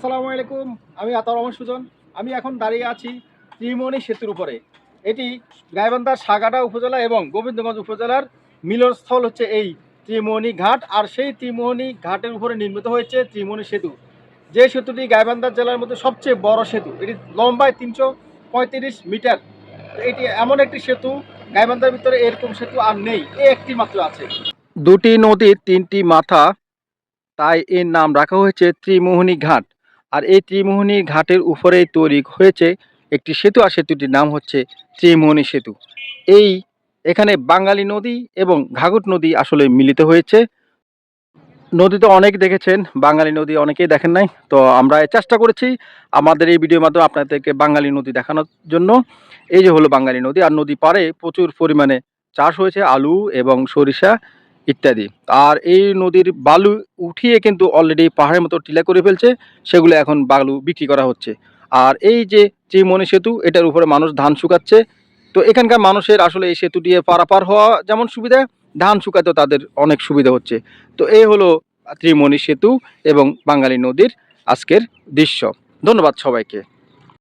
আসসালামু আলাইকুম। আমি আতাউর রহমান সুজন। আমি এখন দাঁড়িয়ে আছি ত্রিমোহনী সেতুর উপরে। এটি গাইবান্ধার সাগাটা উপজেলা এবং গোবিন্দগঞ্জ উপজেলার মিলনস্থল হচ্ছে এই ত্রিমোহনী ঘাট। আর সেই ত্রিমোহনী ঘাটের উপরে নির্মিত হয়েছে ত্রিমোহনী সেতু, যে সেতুটি গাইবান্ধা জেলার মধ্যে সবচেয়ে বড় সেতু। এটি লম্বায় 335 মিটার। এটি এমন একটি সেতু, গাইবান্ধার ভিতরে এরকম সেতু আর নেই, এই একটি মাত্র আছে। দুটি নদীর তিনটি মাথা, তাই এর নাম রাখা হয়েছে ত্রিমোহনী ঘাট। আর এই ত্রিমোহনী ঘাটের উপরেই তৈরি হয়েছে একটি সেতু, আর সেতুটির নাম হচ্ছে ত্রিমোহনী সেতু। এখানে বাঙালি নদী এবং ঘাঘট নদী আসলে মিলিত হয়েছে। নদী তো অনেক দেখেছেন, বাঙালি নদী অনেকেই দেখেন নাই। তো আমরা চেষ্টা করেছি আমাদের এই ভিডিওর মাধ্যমে আপনাদেরকে বাঙালি নদী দেখানোর জন্য। এই যে হলো বাঙালি নদী, আর নদী পাড়ে প্রচুর পরিমাণে চাষ হয়েছে আলু এবং সরিষা ইত্যাদি। আর এই নদীর বালু উঠিয়ে কিন্তু অলরেডি পাহাড়ের মতো টিলা করে ফেলছে, সেগুলো এখন বালু বিক্রি করা হচ্ছে। আর এই যে ত্রিমোহনী সেতু, এটার উপরে মানুষ ধান শুকাচ্ছে। তো এখানকার মানুষের আসলে এই সেতু দিয়ে পারাপার হওয়া যেমন সুবিধা, ধান শুকাতেও তাদের অনেক সুবিধা হচ্ছে। তো এই হলো ত্রিমোহনী সেতু এবং বাঙালি নদীর আজকের দৃশ্য। ধন্যবাদ সবাইকে।